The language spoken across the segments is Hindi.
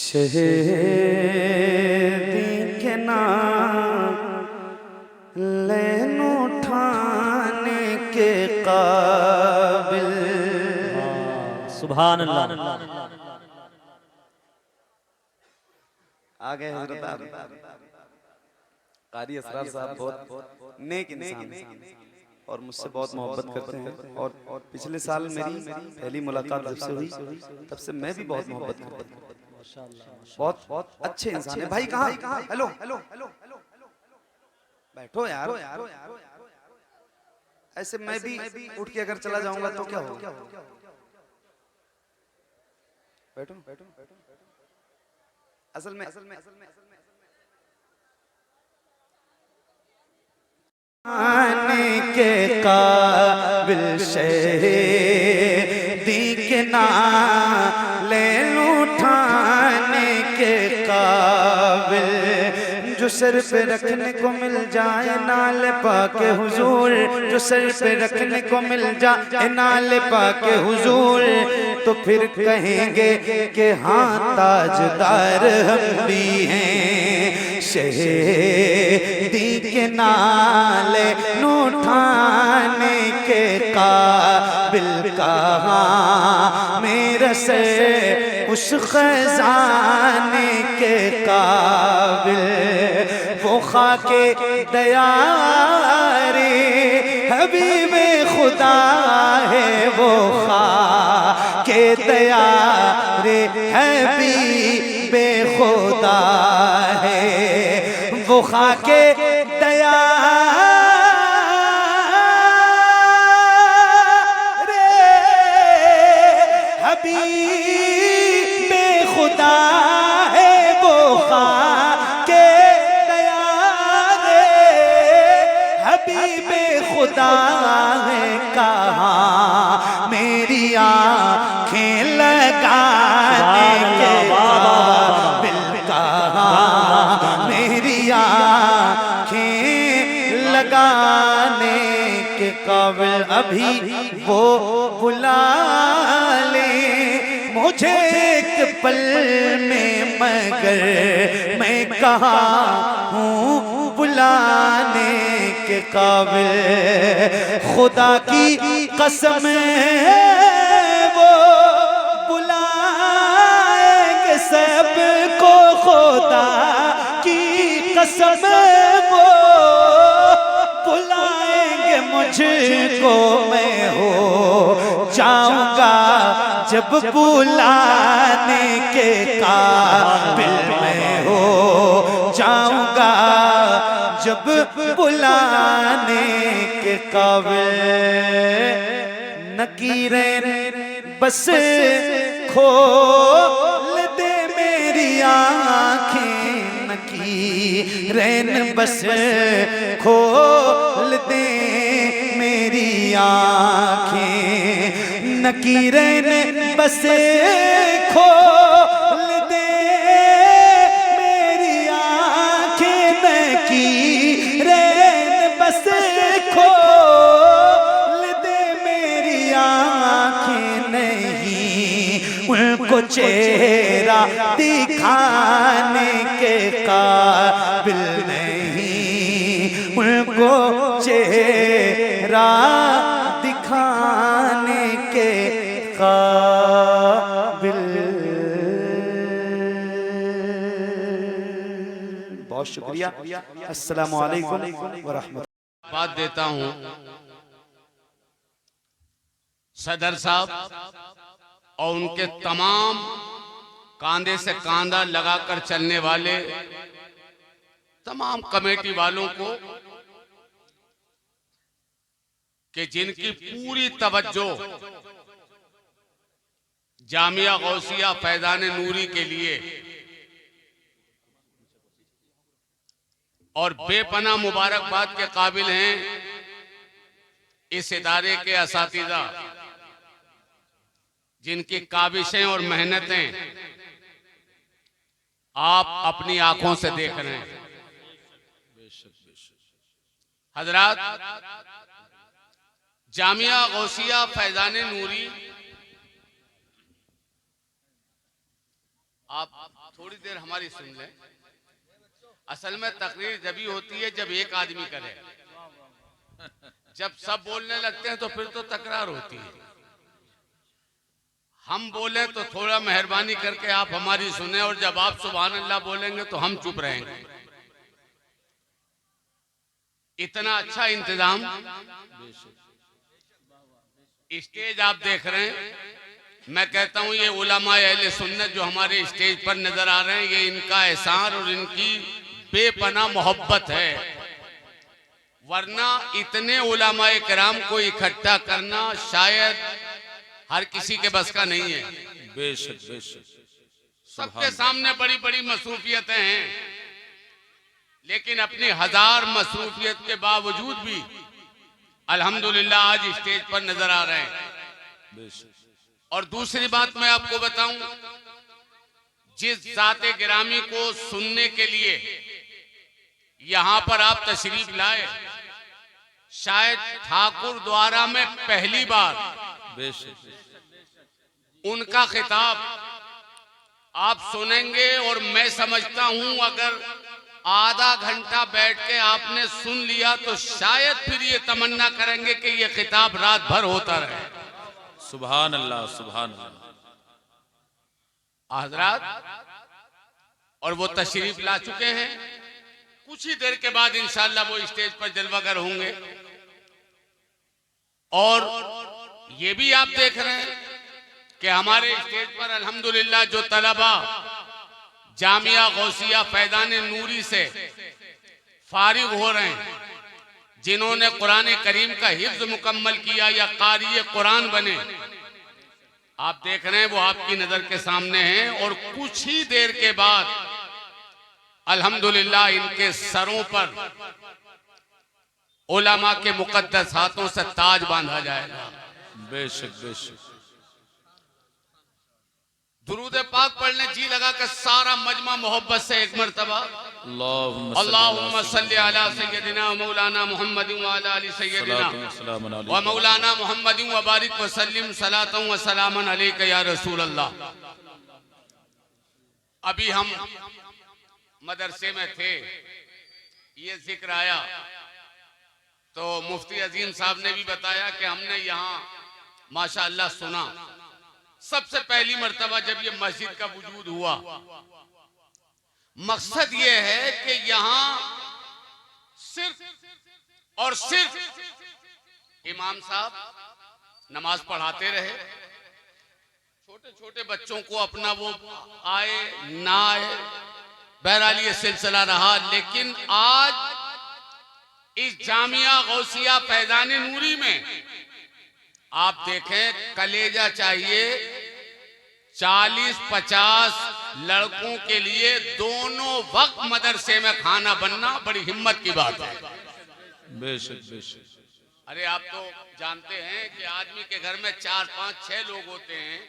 शहीदी के नाम लेन उठाने के काबिल। सुभान अल्लाह। आगे हजरत कारी असरार साहब बहुत नेक इंसान हैं और मुझसे बहुत मोहब्बत करते हैं और पिछले साल मेरी पहली मुलाकात जब से हुई तब से मैं भी बहुत मोहब्बत करता हूँ। बहुत बहुत अच्छे इंसान है। भाई कहाँ? हेलो हेलो हेलो हेलो बैठो यार। ऐसे मैं भी उठ के अगर चला जाऊंगा तो क्या होगा? बैठो बैठो बैठो। असल में आने के काबिल शहीदी के नाम ले उठाने के काबिल। जो सर पे रखने को मिल जाए नाले पाके हुजूर, जो सर पे रखने को मिल जाए नाले पाके हुजूर, तो फिर कहेंगे कि हाँ ताजदार हम भी हैं। शहीदी के नाले उठाने के काबिल कहाँ मेरा से उस खजाने के काबिल। वो खाके दयारे हबीबे खुदा है, वो खाके दयारे हबीबे खुदा है, वो खाके दयारे हबीबे खुदा है, वो खाके दयारे हबीबे खुदा है। कहाँ मेरी आँखें लगाने के काबिल, कहाँ मेरी आँखें लगाने के काबिल। अभी वो बुला ले मुझे एक पल में, मगर मैं कहाँ हूँ बुलाने के काबिल। खुदा की कसम वो बुलाएंगे सबको, खुदा की कसम वो बुलाएंगे मुझको। मैं हो जाऊंगा जब बुलाने के काबिल, मैं हो जाऊंगा जब बुलाने के काबिल। नकीरें बस खोल दे मेरी आँखें, नकीरें बस खोल दे मेरी आँखें, नकीरें बस खोल दे मेरी आँखें, नकीरें बस खोल दे मेरी आँखें। नहीं उनको चेहरा दिखाने के काबिल, नहीं उनको चेहरा दिखाने के काबिल। बहुत शुक्रिया। अस्सलामु अलैकुम व रहमतुल्लाह। बात देता हूं सदर साहब और उनके तमाम कांधे से कांधा लगाकर चलने वाले तमाम कमेटी वालों को कि जिनकी पूरी तवज्जो जामिया गौसिया फैजान नूरी के लिए और बेपना मुबारकबाद के काबिल हैं इस इदारे के असातिज़ा, जिनकी काबिशें और मेहनतें आप अपनी आंखों से देख रहे हैं। हजरात, जामिया गौसिया फैजान नूरी आप थोड़ी देर हमारी सुन लें। असल में तकरीर जब ही होती है जब एक आदमी करे, जब सब बोलने लगते हैं तो फिर तो तकरार होती है। हम बोले तो थोड़ा मेहरबानी करके आप हमारी सुने, और जब आप सुभान अल्लाह बोलेंगे तो हम चुप रहेंगे। इतना अच्छा इंतजाम, स्टेज आप देख रहे हैं। मैं कहता हूं ये उलमाए अहले सुन्नत जो हमारे स्टेज पर नजर आ रहे हैं, ये इनका एहसान और इनकी बेपनाह मोहब्बत है, वरना इतने उलमाए किराम को इकट्ठा करना शायद हर किसी के बस का नहीं है। बेशक बेशक। सबके सामने बड़ी बड़ी मसरूफियतें हैं, लेकिन अपनी हजार मसरूफियत के बावजूद भी अल्हम्दुलिल्लाह आज स्टेज पर नजर आ रहे हैं। बेशक। और दूसरी बात मैं आपको बताऊं, जिस जाते गिरामी को सुनने के लिए यहां पर आप तशरीफ लाए, शायद ठाकुर द्वारा में पहली बार उनका खिताब आप सुनेंगे। और मैं समझता हूं अगर आधा घंटा बैठ के आपने सुन लिया तो शायद फिर ये तमन्ना करेंगे कि ये खिताब रात भर होता रहे। सुभान अल्लाह सुभान अल्लाह। हजरात, और वो तशरीफ ला चुके हैं। कुछ ही देर के बाद इंशाअल्लाह वो स्टेज पर जलवागर होंगे। और ये भी आप देख रहे हैं कि हमारे स्टेज पर अल्हम्दुलिल्लाह जो तलबा जामिया गौसिया फैजान नूरी से फारिग हो रहे हैं, जिन्होंने कुरान करीम का हिफ्ज मुकम्मल किया या कारी कुरान बने, आप देख रहे हैं वो आपकी नजर के सामने हैं। और कुछ ही देर के बाद अल्हम्दुलिल्लाह इनके सरों पर उलमा के मुकद्दस हाथों से ताज बांधा जाएगा। बेशक बेशक। दुरूद पाक पढ़ने जी लगा कर सारा मजमा मोहब्बत से एक मरतबा अल्लाहुम्मा सल्ली अला सय्यदिना मौलाना मुहम्मद व अला आलि सय्यदिना व मौलाना मुहम्मद व बारिक व सल्लिम सलातन व सलामन अलैका या रसूल अल्लाह। अभी हम मदरसे में थे, ये जिक्र आया तो मुफ्ती अजीम साहब ने भी बताया कि हमने यहाँ माशाअल्लाह सुना। सबसे पहली मर्तबा जब ये मस्जिद का वजूद हुआ, मकसद ये है कि यहाँ सिर्फ और सिर्फ इमाम साहब नमाज पढ़ाते रहे, छोटे छोटे बच्चों को अपना वो आए ना आए, बहरहाल ये सिलसिला रहा। लेकिन आज इस जामिया गौसिया फैजान नूरी में आप देखें, कलेजा चाहिए 40-50 लड़कों के लिए दोनों वक्त मदरसे में खाना बनना बड़ी हिम्मत की बात है। बेशक बेशक। अरे आप तो जानते हैं कि आदमी के घर में 4-5-6 लोग होते हैं,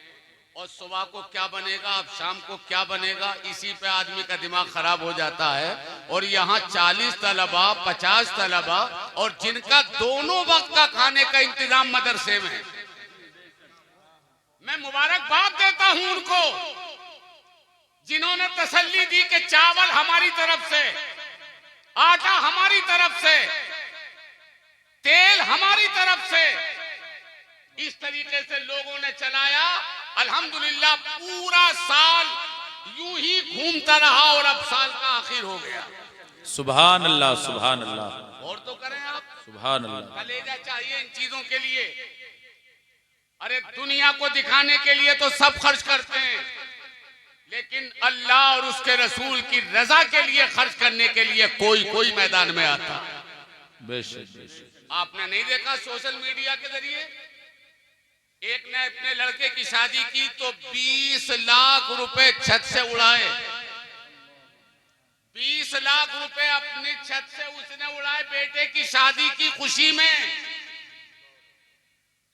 और सुबह को क्या बनेगा, अब शाम को क्या बनेगा, इसी पे आदमी का दिमाग खराब हो जाता है। और यहाँ 40 तलबा 50 तलबा, और जिनका दोनों वक्त का खाने का इंतजाम मदरसे में। मैं मुबारकबाद देता हूं उनको जिन्होंने तसल्ली दी कि चावल हमारी तरफ से, आटा हमारी तरफ से, तेल हमारी तरफ से, इस तरीके से लोगों ने चलाया। अल्हम्दुलिल्लाह पूरा साल यूं ही घूमता रहा और अब साल का आखिर हो गया। सुभान अल्लाह सुभान अल्लाह। और तो करें आप, सुभान अल्लाह। कलेजा चाहिए इन चीजों के लिए। अरे दुनिया को दिखाने के लिए तो सब खर्च करते हैं, लेकिन अल्लाह और उसके रसूल की रजा के लिए खर्च करने के लिए कोई मैदान में आता। बेशक बेशक। आपने नहीं देखा सोशल मीडिया के जरिए एक ने अपने लड़के की शादी की तो 20 लाख रुपए छत से उड़ाए। 20 लाख रुपए अपनी छत से उसने उड़ाए बेटे की शादी की खुशी में।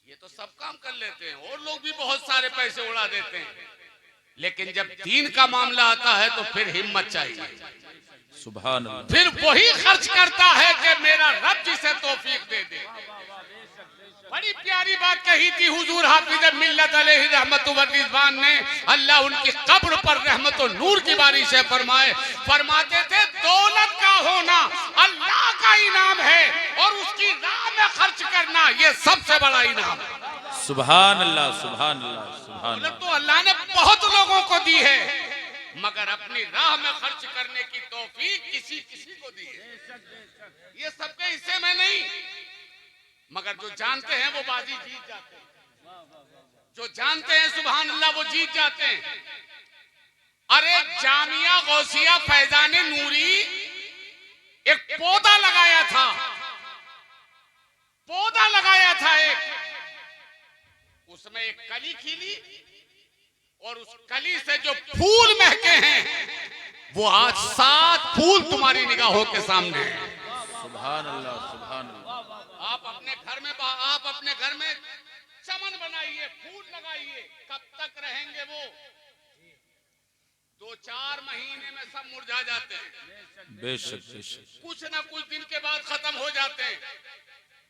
ये तो सब काम कर लेते हैं, और लोग भी बहुत सारे पैसे उड़ा देते हैं, लेकिन जब दीन का मामला आता है तो फिर हिम्मत चाहिए। सुभान अल्लाह। फिर वही खर्च करता है कि मेरा रब जिसे तौफीक दे दे। बड़ी प्यारी बात कही थी हुजूर हाफिज मिल्लत अलैहि रहमत व रिज़वान ने, अल्लाह उनकी कब्र पर रहमत और नूर की बारिश है फरमाए। फरमाते थे दौलत का होना अल्लाह का इनाम है और उसकी राह में खर्च करना ये सबसे बड़ा इनाम है। सुभान अल्लाह, सुभान अल्लाह, सुभान दौलत अल्लाह। तो अल्लाह ने बहुत लोगों को दी है, मगर अपनी राह में खर्च करने की तौफीक किसी किसी को दी है। ये सबके हिस्से में नहीं, मगर जो जानते हैं वो बाजी जीत जाते हैं। जो जानते हैं सुभान अल्लाह वो जीत जाते हैं। अरे जामिया गौसिया फैजान नूरी एक पौधा लगाया था, पौधा लगाया था एक, उसमें एक कली खिली और उस कली से जो फूल महके हैं वो आज 7 फूल तुम्हारी निगाहों के सामने हैं। सुभान अल्लाह, सुभान अल्लाह। आप अपने घर में चमन बनाइए, फूल लगाइए, कब तक रहेंगे वो? 2-4 महीने में सब मुरझा जाते हैं, बेशक बेशक। कुछ ना कुछ दिन के बाद खत्म हो जाते हैं।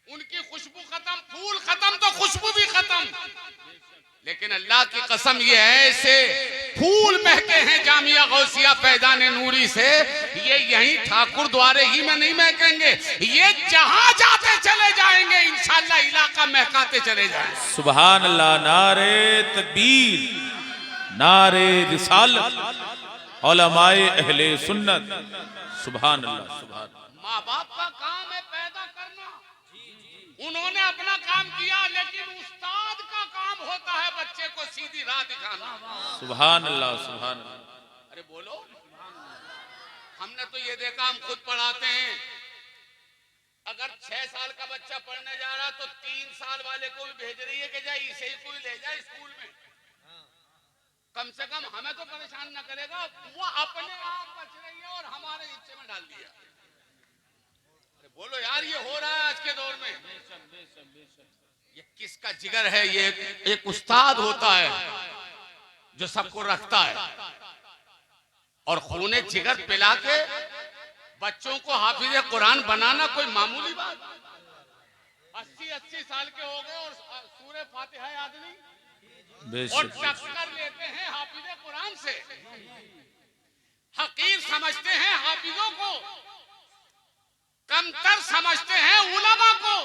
उनकी खुशबू खत्म, फूल खत्म तो खुशबू भी खत्म। लेकिन अल्लाह की कसम ये ऐसे फूल महके हैं जामिया गौसिया फैजान नूरी से, ये यहीं ठाकुर द्वारे ही में नहीं महकेंगे, ये जहां जाते चले जाएंगे इंशाअल्लाह इलाका महकाते चले जाएंगे। सुभान अल्लाह। नारे तकबीर, नारे रिसालत, उलमाए अहले सुन्नत। सुभान अल्लाह, सुभान अल्लाह। माँ बाप का काम है पैदा करना, उन्होंने अपना काम किया, लेकिन उस्ताद का काम होता है बच्चे को सीधी राह दिखाना। सुभान अल्लाह, सुभान अल्लाह। अरे बोलो, हमने तो ये देखा, हम खुद पढ़ाते हैं, अगर 6 साल का बच्चा पढ़ने जा रहा तो 3 साल वाले को भी भेज रही है कि जाए इसे ही कोई ले जाए स्कूल में, कम से कम हमें तो परेशान ना करेगा, वो अपने आप बच रही है और हमारे हिस्से में डाल दिया। अरे बोलो यार, ये हो रहा है आज के दौर में। ये किसका जिगर है? ये एक उस्ताद होता है जो सबको रखता है और खूने जिगर पिला के बच्चों को हाफिज कुरान बनाना कोई मामूली बात? 80-80 साल के हो गए और सूरह फातिहा याद नहीं, और टक्कर लेते हैं हाफिज कुरान से। हकीर समझते हैं हाफिजों को, कमतर समझते हैं उलमा को,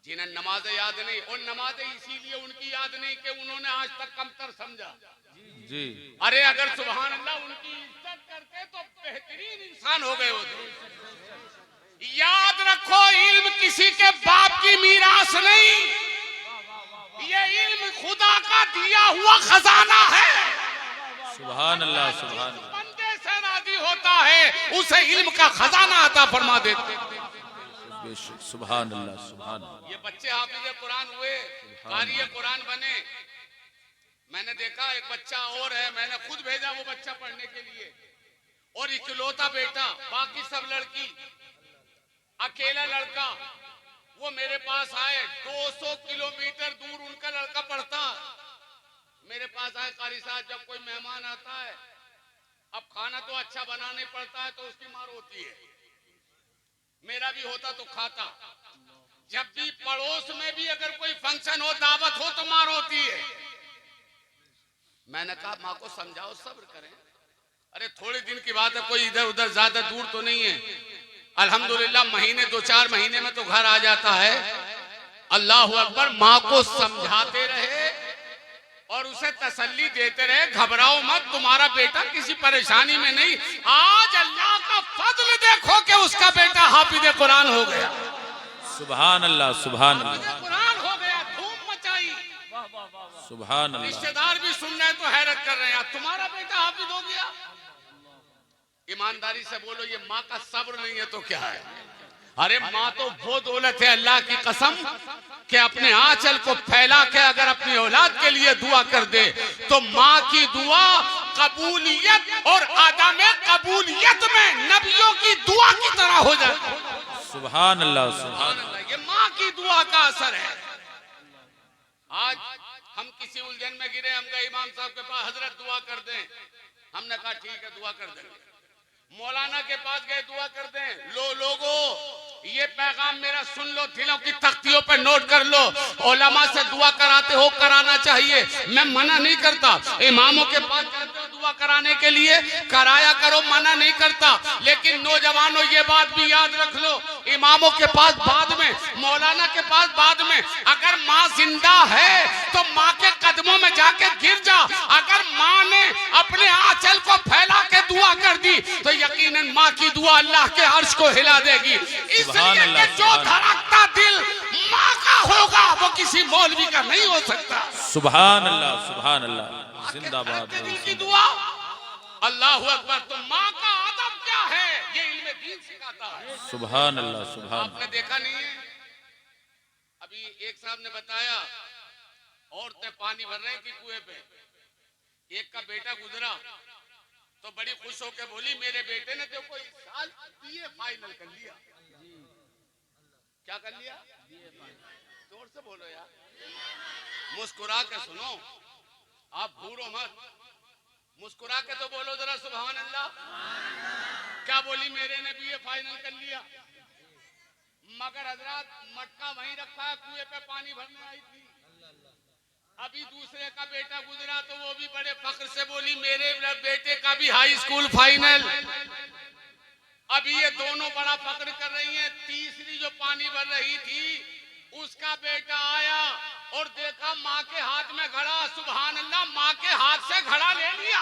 जिन्हें नमाज याद नहीं, और नमाज इसीलिए उनकी याद नहीं कि उन्होंने आज तक कमतर समझा जी। अरे अगर सुभान अल्लाह उनकी इज्जत करते तो बेहतरीन इंसान हो गए होते। याद रखो, इल्म किसी के बाप की मीरास नहीं, ये इल्म खुदा का दिया हुआ खजाना है। सुभान अल्लाह, सुभान अल्लाह। बंदे से राजी होता है उसे इल्म का खजाना अता फरमा देते। बेशक। सुभान अल्लाह, सुभान अल्लाह। ये बच्चे हाफिज कुरान हुए, कारी कुरान बने। मैंने देखा एक बच्चा और है, मैंने खुद भेजा वो बच्चा पढ़ने के लिए, और इकलौता बेटा, बाकी सब लड़की, अकेला लड़का। वो मेरे पास आए, 200 किलोमीटर दूर उनका लड़का पढ़ता, मेरे पास आए, कारी साहब जब कोई मेहमान आता है, अब खाना तो अच्छा बनाना पड़ता है तो उसकी मार होती है, मेरा भी होता तो खाता। जब भी पड़ोस में भी अगर कोई फंक्शन हो, दावत हो तो मार होती है। मैंने कहा माँ को समझाओ, सब्र करें। अरे थोड़े दिन की बात है, कोई इधर उधर ज्यादा दूर तो नहीं है। अल्हम्दुलिल्लाह महीने 2-4 महीने में तो घर आ जाता है। अल्लाह अकबर। माँ को समझाते रहे और उसे तसल्ली देते रहे, घबराओ मत, तुम्हारा बेटा किसी परेशानी में नहीं। आज अल्लाह का फजल देखो कि उसका बेटा हाफिज कुरान हो गया। सुभान अल्लाह, सुभान अल्लाह। कुरान हो गया, धूम मचाई। सुभान अल्लाह। रिश्तेदार भी सुन रहे हैं तो हैरत कर रहे हैं, तुम्हारा बेटा हाफिज हो गया। ईमानदारी से बोलो, ये माँ का सब्र नहीं है तो क्या है? अरे माँ तो वो दौलत है, अल्लाह की कसम, कि अपने आंचल को फैला के अगर अपनी औलाद के लिए दुआ कर दे तो माँ की दुआ कबूलियत और आदम कबूलियत में नबियों की दुआ की तरह हो जाए। सुभान अल्लाह, सुभान अल्लाह। ये माँ की दुआ का असर है। आज हम किसी उलझन में गिरे, हम गए इमाम साहब के पास, हजरत दुआ कर दें। हमने कहा ठीक है दुआ कर देंगे। मौलाना के पास गए, दुआ कर दें। लोगो ये पैगाम मेरा सुन लो, दिलों की तख्तियों पे नोट कर लो। उलमा से दुआ कराते हो, कराना चाहिए, मैं मना नहीं करता। इमामों के पास जाते हो दुआ कराने के लिए, कराया करो, मना नहीं करता। लेकिन नौजवानों ये बात भी याद रख लो, इमामों के पास बाद में, मौलाना के पास बाद में। अगर माँ जिंदा है तो माँ के कदमों में जाके गिर जा। अगर माँ ने अपने आंचल को फैला के दुआ कर दी तो यकीनन माँ की दुआ अल्लाह के अर्श को हिला देगी। इसलिए कि जो धड़कता दिल माँ का होगा वो किसी मौलवी का नहीं हो सकता। सुभान अल्लाह, सुभान अल्लाह, जिंदाबाद। दिल की दुआ, अल्लाहु अकबर। तो माँ का अदब क्या है ये इल्मे दीन सिखाता है। सुभान अल्लाह, सुभान। आपने देखा नहीं है, अभी एक साहब ने बताया औरतें पानी भर रही थी कुएं पे, एक का बेटा गुजरा तो बड़ी खुश होकर बोली मेरे बेटे ने देखो इस साल बीए फाइनल कर लिया। क्या कर लिया? जोर से बोलो यार, मुस्कुरा के सुनो, आप भूरो मत, मुस्कुरा के तो बोलो जरा सुभान अल्लाह। क्या बोली? मेरे ने बीए फाइनल कर लिया। मगर हजरत मटका वहीं रखा है, कुएं पे पानी भरने आई थी। अभी दूसरे का बेटा गुजरा तो वो भी बड़े फख्र से बोली मेरे बेटे का भी हाई स्कूल फाइनल। अभी ये दोनों बड़ा फख्र कर रही हैं। तीसरी जो पानी भर रही थी उसका बेटा आया और देखा माँ के हाथ में घड़ा। सुभान अल्लाह, माँ के हाथ से घड़ा ले लिया।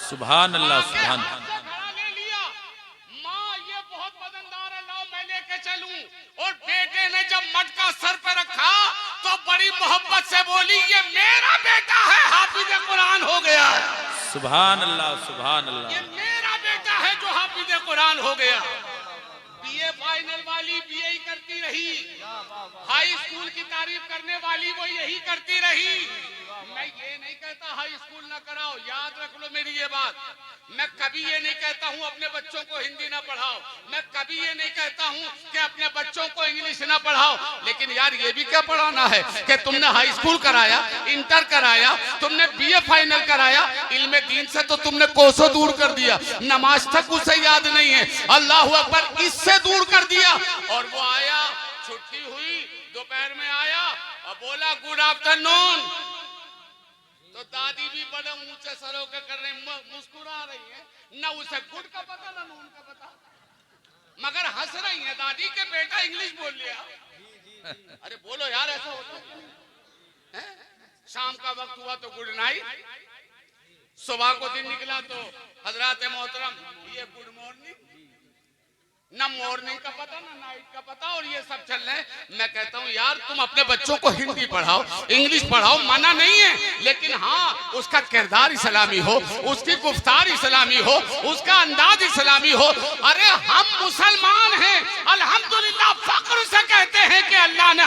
सुभान अल्लाह, सुभान। घड़ा ले लिया। माँ ये बहुत वजनदार है, लाओ मैं लेके चलूं। और बेटे ने जब मटका सर पे रखा तो बड़ी मोहब्बत से बोली ये मेरा बेटा है, हाफिज कुरान हो गया। सुभान अल्लाह, सुभान ये अल्लाह। मेरा बेटा है जो हाफिज कुरान हो गया। बीए फाइनल वाली बीए ही करती रही, हाई स्कूल की तारीफ करने वाली वो यही करती रही। मैं ये नहीं कहता हाई स्कूल ना कराओ, याद रख लो मेरी ये बात। मैं कभी ये नहीं कहता हूँ अपने बच्चों को हिंदी ना पढ़ाओ, मैं कभी ये नहीं कहता हूँ कि अपने बच्चों को इंग्लिश ना पढ़ाओ। लेकिन यार ये भी क्या पढ़ाना है कि तुमने हाई स्कूल कराया, इंटर कराया, तुमने बीए फाइनल कराया, इल्मे दीन से तो तुमने कोसों दूर कर दिया, नमाज तक उसे याद नहीं है। अल्लाहु अकबर, इससे दूर कर दिया। और वो आया, छुट्टी हुई, दोपहर में आया और बोला गुड आफ्टरनून। तो दादी भी बड़े ऊंचे सरों के कर रही, मुस्कुरा रही है, ना उसे गुड का पता ना नून का पता, मगर हंस रही है दादी के बेटा इंग्लिश बोल लिया। अरे बोलो यार, ऐसा होता है? शाम का वक्त हुआ तो गुड नाइट, सुबह को दिन निकला तो हजरात मोहतरम ये गुड मॉर्निंग, ना मॉर्निंग का पता ना नाइट का पता, और ये सब चल रहे हैं। मैं कहता हूँ यार तुम अपने बच्चों को हिंदी पढ़ाओ, इंग्लिश पढ़ाओ, मना नहीं है, लेकिन हाँ उसका किरदार इस्लामी हो, उसकी गुफ्तार इस्लामी हो, उसका अंदाज इस्लामी हो। अरे हम मुसलमान हैं, अल्हम्दुलिल्लाह फख्र से कहते हैं कि अल्लाह ने